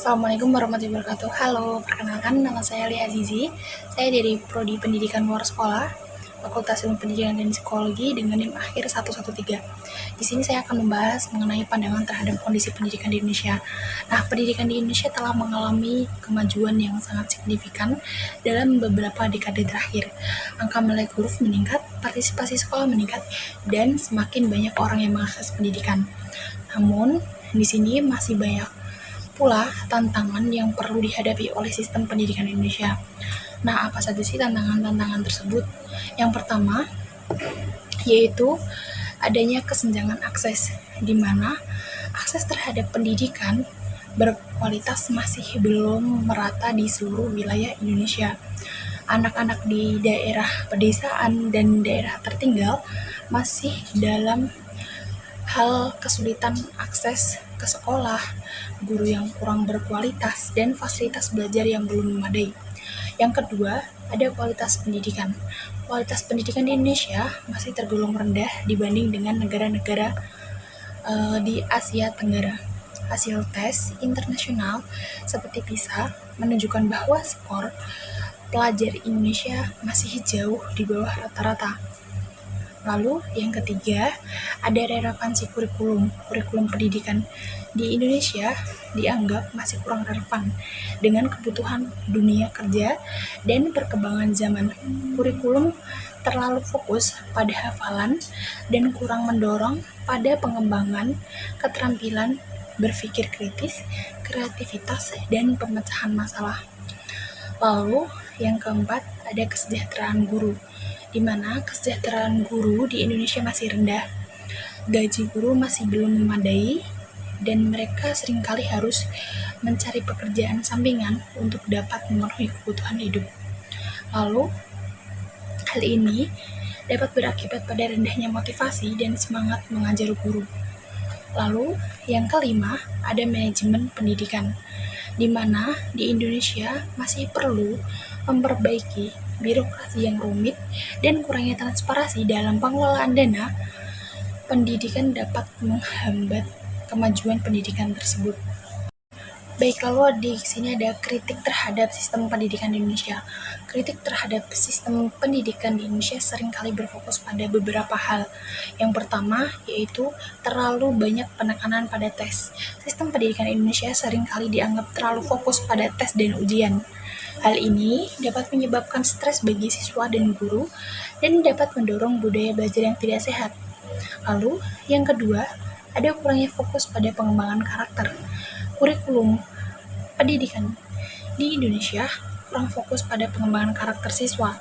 Assalamualaikum warahmatullahi wabarakatuh. Halo, perkenalkan nama saya Lia Azizi. Saya dari Prodi Pendidikan Luar Sekolah, Fakultas Ilmu Pendidikan dan Psikologi dengan NIM akhir 113. Di sini saya akan membahas mengenai pandangan terhadap kondisi pendidikan di Indonesia. Nah, pendidikan di Indonesia telah mengalami kemajuan yang sangat signifikan dalam beberapa dekade terakhir. Angka melek huruf meningkat, partisipasi sekolah meningkat, dan semakin banyak orang yang mengakses pendidikan. Namun, di sini masih banyak pula tantangan yang perlu dihadapi oleh sistem pendidikan Indonesia. Nah, apa saja sih tantangan-tantangan tersebut? Yang pertama, yaitu adanya kesenjangan akses, di mana akses terhadap pendidikan berkualitas masih belum merata di seluruh wilayah Indonesia. Anak-anak di daerah pedesaan dan daerah tertinggal masih dalam hal kesulitan akses ke sekolah, guru yang kurang berkualitas, dan fasilitas belajar yang belum memadai. Yang kedua, ada kualitas pendidikan. Kualitas pendidikan di Indonesia masih tergolong rendah dibanding dengan negara-negara di Asia Tenggara. Hasil tes internasional seperti PISA menunjukkan bahwa skor pelajar Indonesia masih jauh di bawah rata-rata. Lalu yang ketiga, ada relevansi kurikulum pendidikan di Indonesia dianggap masih kurang relevan dengan kebutuhan dunia kerja dan perkembangan zaman. Kurikulum terlalu fokus pada hafalan dan kurang mendorong pada pengembangan keterampilan berpikir kritis, kreativitas, dan pemecahan masalah. Lalu yang keempat, ada kesejahteraan guru, di mana kesejahteraan guru di Indonesia masih rendah. Gaji guru masih belum memadai dan mereka seringkali harus mencari pekerjaan sampingan untuk dapat memenuhi kebutuhan hidup. Lalu, hal ini dapat berakibat pada rendahnya motivasi dan semangat mengajar guru. Lalu, yang kelima, ada manajemen pendidikan, di mana di Indonesia masih perlu memperbaiki birokrasi yang rumit dan kurangnya transparansi dalam pengelolaan dana pendidikan dapat menghambat kemajuan pendidikan tersebut. Baik, lalu di sini ada kritik terhadap sistem pendidikan di Indonesia. Kritik terhadap sistem pendidikan di Indonesia seringkali berfokus pada beberapa hal. Yang pertama, yaitu terlalu banyak penekanan pada tes. Sistem pendidikan Indonesia seringkali dianggap terlalu fokus pada tes dan ujian. Hal ini dapat menyebabkan stres bagi siswa dan guru dan dapat mendorong budaya belajar yang tidak sehat. Lalu, yang kedua, ada kurangnya fokus pada pengembangan karakter. Kurikulum pendidikan di Indonesia kurang fokus pada pengembangan karakter siswa.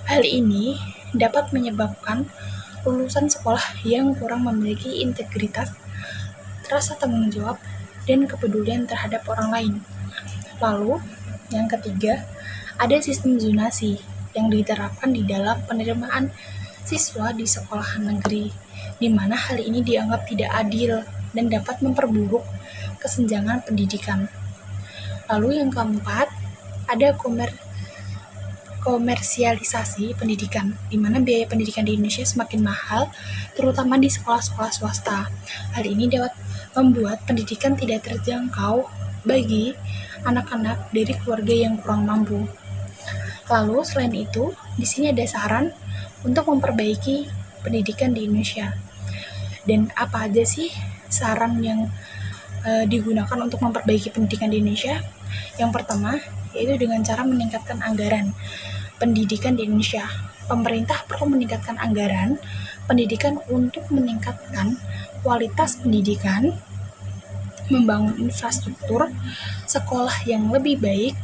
Hal ini dapat menyebabkan lulusan sekolah yang kurang memiliki integritas, rasa tanggung jawab, dan kepedulian terhadap orang lain. Lalu, yang ketiga, ada sistem zonasi yang diterapkan di dalam penerimaan siswa di sekolahan negeri, di mana hal ini dianggap tidak adil dan dapat memperburuk kesenjangan pendidikan. Lalu yang keempat, ada komersialisasi pendidikan, di mana biaya pendidikan di Indonesia semakin mahal, terutama di sekolah-sekolah swasta. Hal ini dapat membuat pendidikan tidak terjangkau bagi anak-anak dari keluarga yang kurang mampu. Lalu selain itu, di sini ada saran untuk memperbaiki pendidikan di Indonesia. Dan apa aja sih saran yang digunakan untuk memperbaiki pendidikan di Indonesia? Yang pertama, yaitu dengan cara meningkatkan anggaran pendidikan di Indonesia. Pemerintah perlu meningkatkan anggaran pendidikan untuk meningkatkan kualitas pendidikan, membangun infrastruktur sekolah yang lebih baik,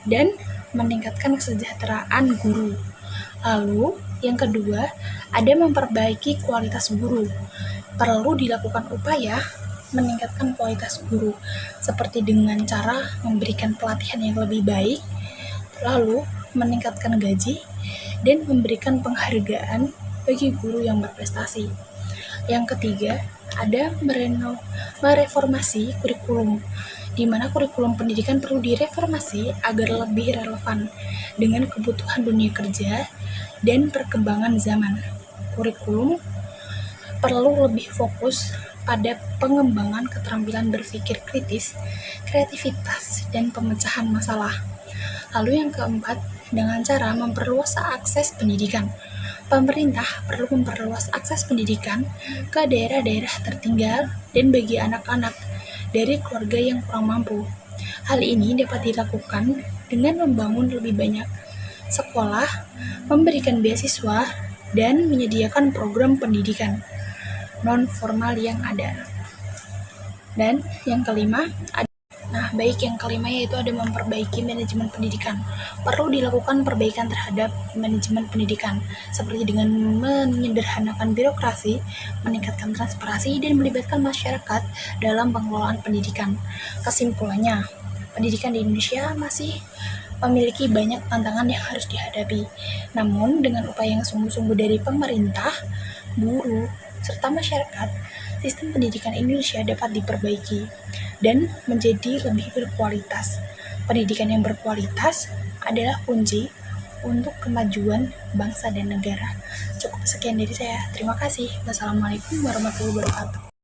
dan meningkatkan kesejahteraan guru. Lalu, yang kedua, ada memperbaiki kualitas guru. Perlu dilakukan upaya meningkatkan kualitas guru, seperti dengan cara memberikan pelatihan yang lebih baik, lalu meningkatkan gaji, dan memberikan penghargaan bagi guru yang berprestasi. Yang ketiga, ada mereformasi kurikulum, di mana kurikulum pendidikan perlu direformasi agar lebih relevan dengan kebutuhan dunia kerja dan perkembangan zaman. Kurikulum perlu lebih fokus pada pengembangan keterampilan berpikir kritis, kreativitas, dan pemecahan masalah. Lalu yang keempat, dengan cara memperluas akses pendidikan. Pemerintah perlu memperluas akses pendidikan ke daerah-daerah tertinggal dan bagi anak-anak dari keluarga yang kurang mampu. Hal ini dapat dilakukan dengan membangun lebih banyak sekolah, memberikan beasiswa, dan menyediakan program pendidikan non-formal yang ada. Dan yang kelima, yang kelima yaitu ada memperbaiki manajemen pendidikan. Perlu dilakukan perbaikan terhadap manajemen pendidikan, seperti dengan menyederhanakan birokrasi, meningkatkan transparansi, dan melibatkan masyarakat dalam pengelolaan pendidikan. Kesimpulannya, pendidikan di Indonesia masih memiliki banyak tantangan yang harus dihadapi. Namun, dengan upaya yang sungguh-sungguh dari pemerintah, guru, serta masyarakat, sistem pendidikan Indonesia dapat diperbaiki dan menjadi lebih berkualitas. Pendidikan yang berkualitas adalah kunci untuk kemajuan bangsa dan negara. Cukup sekian dari saya. Terima kasih. Wassalamualaikum warahmatullahi wabarakatuh.